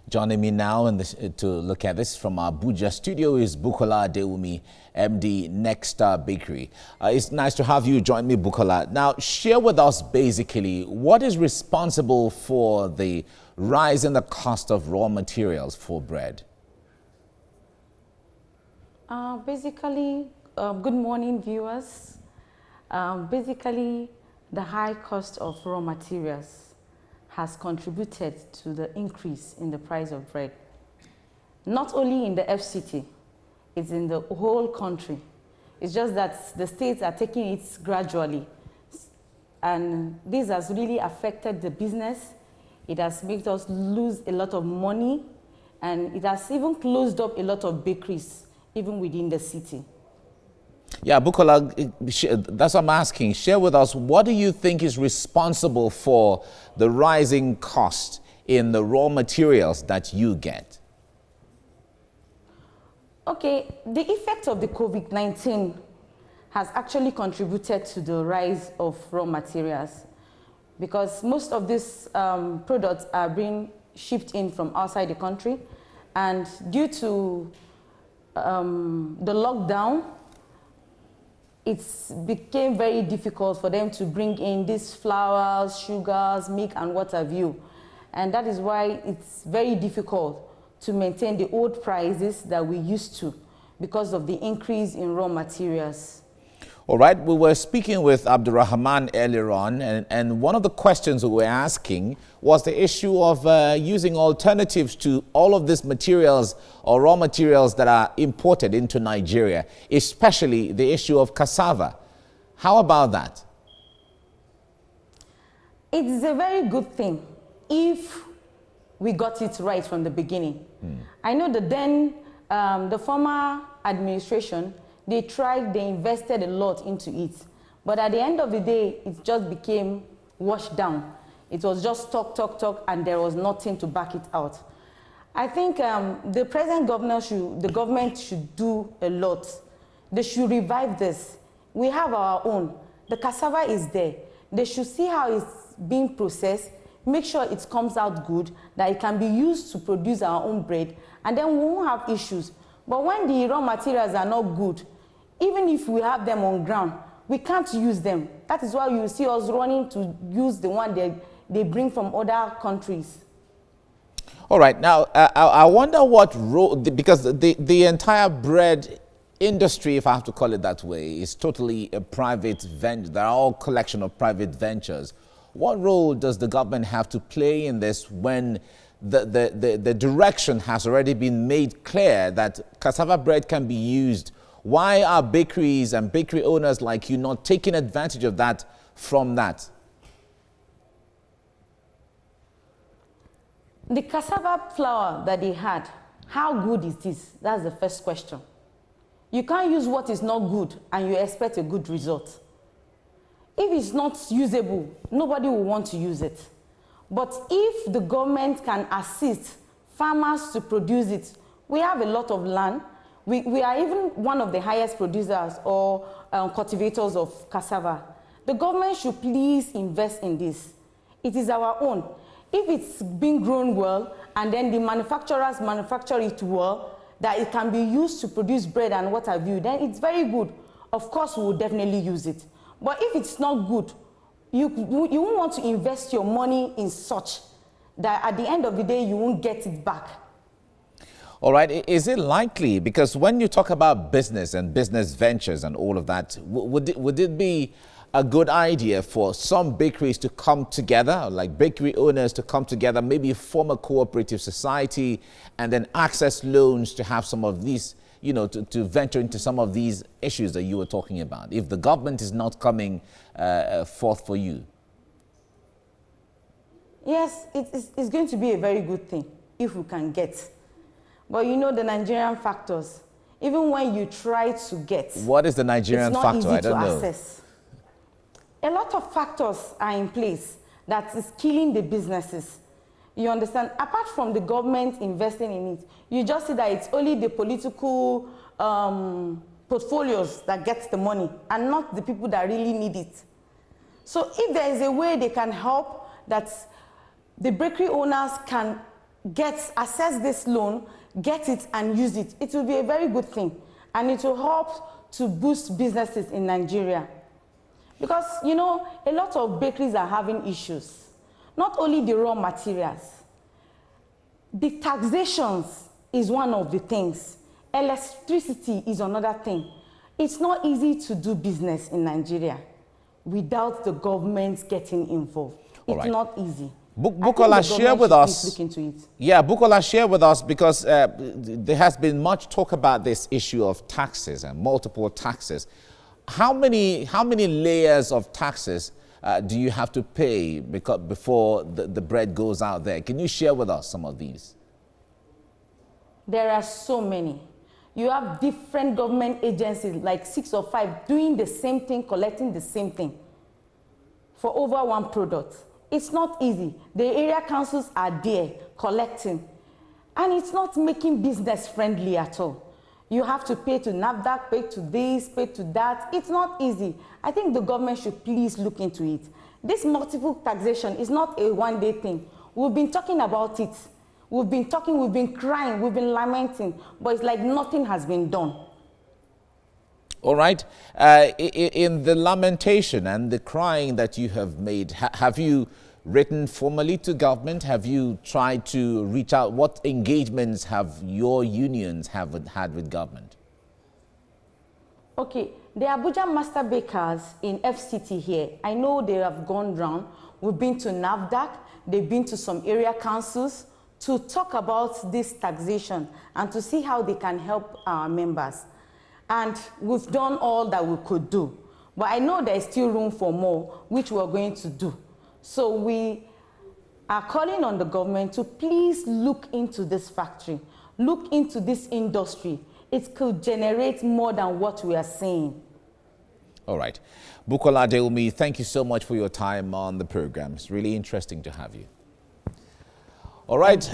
Joining me now to look at this from our Abuja studio is Bukola Adewumi, MD Next Star Bakery. It's nice to have you join me, Bukola. Now, share with us basically what is responsible for the rise in the cost of raw materials for bread. Good morning, viewers. Basically, the high cost of raw materials has contributed to the increase in the price of bread. Not only in the FCT, it's in the whole country. It's just that the states are taking it gradually. And this has really affected the business. It has made us lose a lot of money, and it has even closed up a lot of bakeries, even within the city. Yeah, Bukola, that's what I'm asking. Share with us, what do you think is responsible for the rising cost in the raw materials that you get? Okay, the effect of the COVID-19 has actually contributed to the rise of raw materials, because most of these products are being shipped in from outside the country, and due to the lockdown, it became very difficult for them to bring in these flours, sugars, milk, and what have you. And that is why it's very difficult to maintain the old prices that we used to because of the increase in raw materials. All right, we were speaking with Abdurrahman earlier on, and one of the questions we were asking was the issue of using alternatives to all of these materials or raw materials that are imported into Nigeria, especially the issue of cassava. How about that? It's a very good thing if we got it right from the beginning. I know that then the former administration, they invested a lot into it. But at the end of the day, it just became washed down. It was just talk, and there was nothing to back it out. I think the present government should do a lot. They should revive this. We have our own. The cassava is there. They should see how it's being processed, make sure it comes out good, that it can be used to produce our own bread, and then we won't have issues. But when the raw materials are not good, even if we have them on ground, we can't use them. That is why you see us running to use the one they bring from other countries. All right, now I wonder what role, because the entire bread industry, if I have to call it that way, is totally a private venture. They're all a collection of private ventures. What role does the government have to play in this when the direction has already been made clear that cassava bread can be used? Why are bakeries and bakery owners like you not taking advantage of that from that? The cassava flour that they had, how good is this? That's the first question. You can't use what is not good and you expect a good result. If it's not usable, nobody will want to use it. But if the government can assist farmers to produce it, we have a lot of land. We are even one of the highest producers or cultivators of cassava. The government should please invest in this. It is our own. If it's being grown well and then the manufacturers manufacture it well, that it can be used to produce bread and what have you, then it's very good. Of course, we will definitely use it. But if it's not good, you won't want to invest your money in such that at the end of the day, you won't get it back. All right, is it likely, because when you talk about business and business ventures and all of that, would it be a good idea for some bakeries to come together, like bakery owners to come together, maybe form a cooperative society and then access loans to have some of these, you know, to venture into some of these issues that you were talking about, if the government is not coming forth for you? Yes, it's going to be a very good thing if we can get. But you know the Nigerian factors, even when you try to get, what is the Nigerian factor? I don't know. Access. A lot of factors are in place that is killing the businesses. You understand? Apart from the government investing in it, you just see that it's only the political portfolios that get the money and not the people that really need it. So if there is a way they can help, that the bakery owners can access this loan, get it and use it, it will be a very good thing. And it will help to boost businesses in Nigeria. Because, you know, a lot of bakeries are having issues. Not only the raw materials. The taxations is one of the things. Electricity is another thing. It's not easy to do business in Nigeria without the government getting involved. It's not easy. Bukola, share with us. Look into it. Yeah, Bukola, share with us, because there has been much talk about this issue of taxes and multiple taxes. How many layers of taxes do you have to pay before the bread goes out there? Can you share with us some of these? There are so many. You have different government agencies, like 6 or 5, doing the same thing, collecting the same thing for over one product. It's not easy. The area councils are there collecting, and it's not making business friendly at all. You have to pay to NAFDAC, pay to this, pay to that. It's not easy. I think the government should please look into it. This multiple taxation is not a one-day thing. We've been talking about it. We've been talking, we've been crying, we've been lamenting, but it's like nothing has been done. All right. In the lamentation and the crying that you have made, have you written formally to government? Have you tried to reach out? What engagements have your unions had with government? Okay, the Abuja Master Bakers in FCT here, I know they have gone round. We've been to NAFDAC, they've been to some area councils to talk about this taxation and to see how they can help our members. And we've done all that we could do. But I know there's still room for more, which we're going to do. So we are calling on the government to please look into this factory, look into this industry. It could generate more than what we are seeing. All right. Bukola Adeomi, thank you so much for your time on the program. It's really interesting to have you. All right.